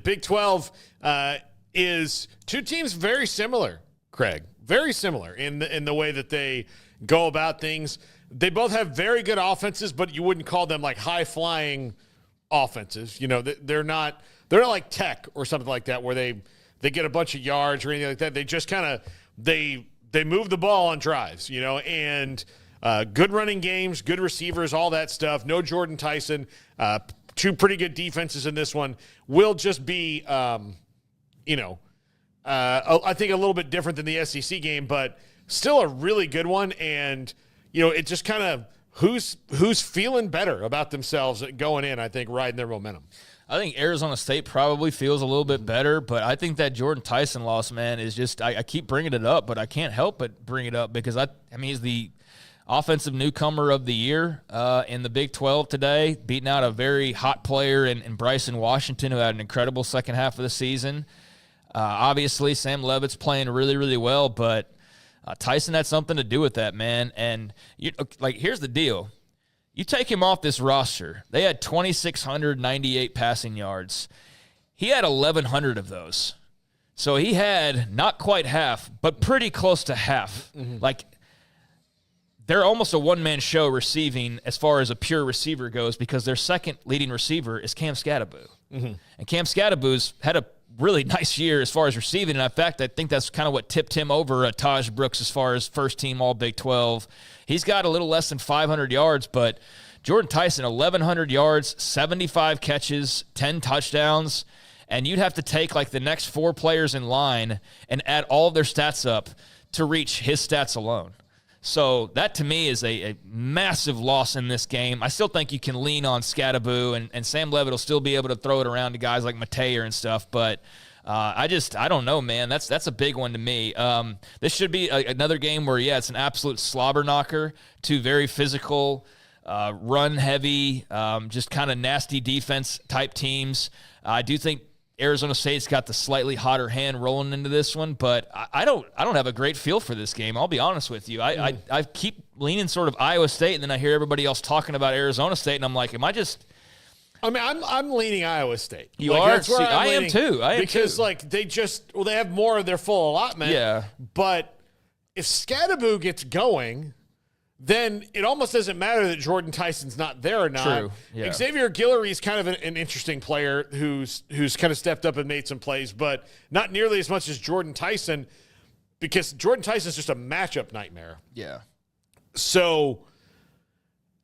Big 12 is two teams very similar, Craig. Very similar in the way that they go about things. They both have very good offenses, but you wouldn't call them like high-flying offenses. You know, they're not like Tech or something like that where they get a bunch of yards or anything like that. They just kind of they move the ball on drives, you know, and good running games, good receivers, all that stuff. No Jordan Tyson. Two pretty good defenses in this one. Will just be, I think a little bit different than the SEC game, but still a really good one. And, you know, it just kind of who's feeling better about themselves going in, I think, riding their momentum. I think Arizona State probably feels a little bit better, but I think that Jordan Tyson loss, man, is just I keep bringing it up, but I can't help but bring it up because, I mean, he's the offensive newcomer of the year in the Big 12 today, beating out a very hot player in Bryson Washington, who had an incredible second half of the season. Obviously, Sam Leavitt's playing really, really well, but Tyson had something to do with that, man. And, here's the deal. You take him off this roster, they had 2,698 passing yards. He had 1,100 of those. So he had not quite half, but pretty close to half. Mm-hmm. They're almost a one-man show receiving as far as a pure receiver goes because their second leading receiver is Cam Scatteraboo. Mm-hmm. And Cam Scatterboo's had a really nice year as far as receiving. And in fact, I think that's kind of what tipped him over Taj Brooks as far as first team all Big 12. He's got a little less than 500 yards, but Jordan Tyson, 1,100 yards, 75 catches, 10 touchdowns. And you'd have to take the next four players in line and add all of their stats up to reach his stats alone. So that, to me, is a massive loss in this game. I still think you can lean on Scatteraboo, and Sam Leavitt will still be able to throw it around to guys like Mateer and stuff. But I don't know, man. That's a big one to me. This should be another game where, it's an absolute slobber knocker. Two very physical, run-heavy, just kind of nasty defense-type teams. I do think Arizona State's got the slightly hotter hand rolling into this one, but I don't have a great feel for this game. I'll be honest with you. I keep leaning sort of Iowa State, and then I hear everybody else talking about Arizona State, and I'm like, am I just? I mean, I'm leaning Iowa State. You are? That's where I am too. Because they have more of their full allotment. Yeah. But if Scatteraboo gets going, then it almost doesn't matter that Jordan Tyson's not there or not. True. Yeah. Xavier Guillory is kind of an interesting player who's kind of stepped up and made some plays, but not nearly as much as Jordan Tyson, because Jordan Tyson's just a matchup nightmare. Yeah. So,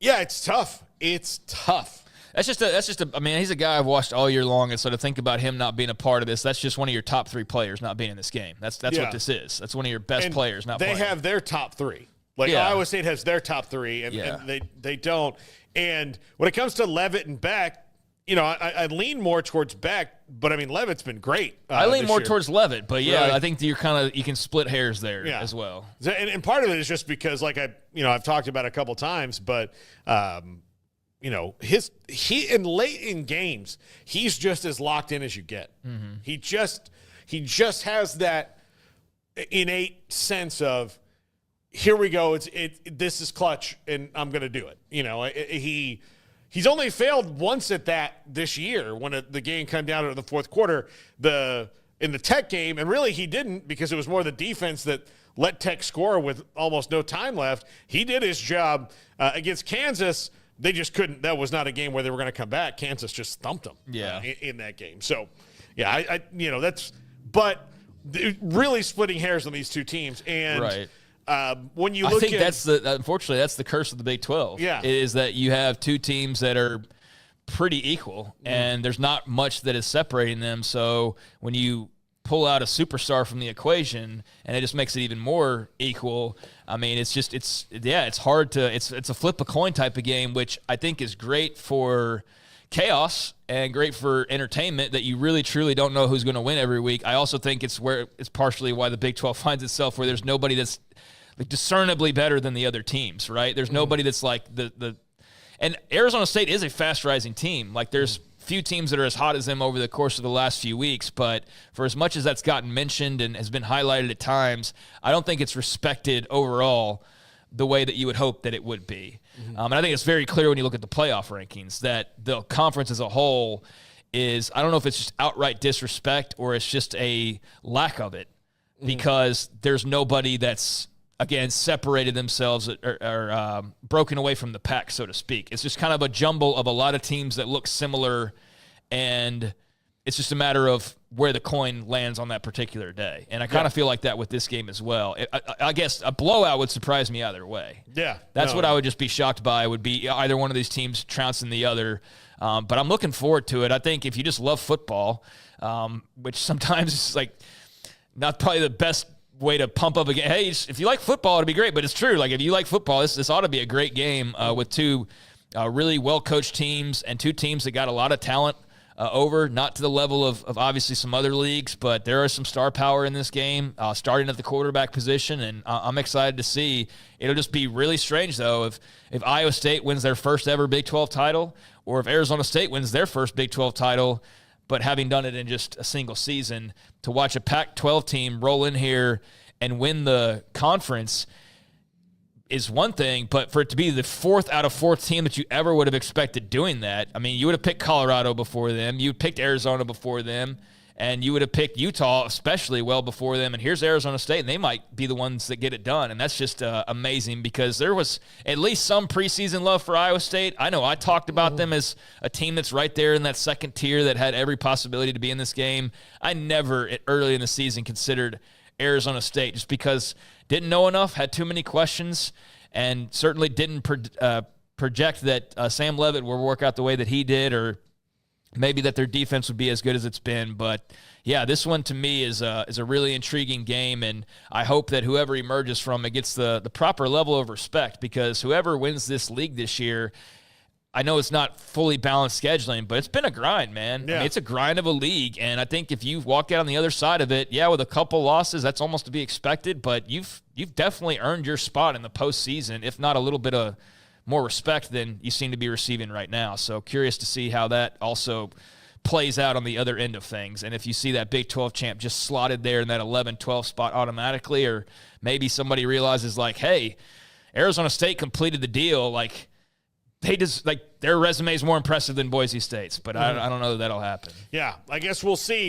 it's tough. It's tough. That's just I mean, he's a guy I've watched all year long, and so to think about him not being a part of this, that's just one of your top three players not being in this game. That's what this is. That's one of your best players not playing. They have their top three. Iowa State has their top three, and they don't. And when it comes to Leavitt and Beck, I lean more towards Beck, but I mean Leavitt's been great. I lean more towards Leavitt, but right. I think you can split hairs there as well. And part of it is just because I've talked about it a couple times, but he in late in games, he's just as locked in as you get. Mm-hmm. He just has that innate sense of, here we go. This is clutch, and I'm going to do it. He's only failed once at that this year when the game came down to the fourth quarter, in the Tech game, and really he didn't, because it was more the defense that let Tech score with almost no time left. He did his job against Kansas. They just couldn't. That was not a game where they were going to come back. Kansas just thumped them. In that game. So but really splitting hairs on these two teams, and right. When you look I think unfortunately, that's the curse of the Big 12. Yeah. Is that you have two teams that are pretty equal, and there's not much that is separating them. So when you pull out a superstar from the equation, and it just makes it even more equal, I mean, it's hard to – it's a flip a coin type of game, which I think is great for chaos and great for entertainment, that you really truly don't know who's going to win every week. I also think it's partially why the Big 12 finds itself where there's nobody that's discernibly better than the other teams, right? There's nobody that's and Arizona State is a fast rising team. There's few teams that are as hot as them over the course of the last few weeks, but for as much as that's gotten mentioned and has been highlighted at times, I don't think it's respected overall the way that you would hope that it would be. And I think it's very clear when you look at the playoff rankings that the conference as a whole is I don't know if it's just outright disrespect or it's just a lack of it because there's nobody that's, again, separated themselves or broken away from the pack, so to speak. It's just kind of a jumble of a lot of teams that look similar, and it's just a matter of where the coin lands on that particular day. And I kind of feel like that with this game as well. I guess a blowout would surprise me either way. Yeah. That's what I would just be shocked by, would be either one of these teams trouncing the other. But I'm looking forward to it. I think if you just love football, which sometimes is like not probably the best way to pump up a game. Hey, if you like football, it'd be great. But it's true. Like, if you like football, this ought to be a great game with two really well-coached teams and two teams that got a lot of talent over, not to the level of obviously some other leagues, but there is some star power in this game, starting at the quarterback position, and I'm excited to see. It'll just be really strange, though, if Iowa State wins their first ever Big 12 title, or if Arizona State wins their first Big 12 title, but having done it in just a single season, to watch a Pac-12 team roll in here and win the conference is one thing, but for it to be the fourth out of fourth team that you ever would have expected doing that, I mean, you would have picked Colorado before them, you picked Arizona before them, and you would have picked Utah especially well before them, and here's Arizona State, and they might be the ones that get it done, and that's just amazing because there was at least some preseason love for Iowa State. I know I talked about them as a team that's right there in that second tier that had every possibility to be in this game. I never, early in the season, considered Arizona State just because didn't know enough, had too many questions, and certainly didn't project that Sam Leavitt will work out the way that he did, or maybe that their defense would be as good as it's been. But, yeah, this one to me is a really intriguing game, and I hope that whoever emerges from it gets the proper level of respect, because whoever wins this league this year, I know it's not fully balanced scheduling, but it's been a grind, man. Yeah. I mean, it's a grind of a league, and I think if you walk out on the other side of it, yeah, with a couple losses, that's almost to be expected, but you've definitely earned your spot in the postseason, if not a little bit of more respect than you seem to be receiving right now. So curious to see how that also plays out on the other end of things, and if you see that Big 12 champ just slotted there in that 11-12 spot automatically, or maybe somebody realizes, like, hey, Arizona State completed the deal, like, they just, like, their resume is more impressive than Boise State's, but I don't know that that'll happen. Yeah, I guess we'll see.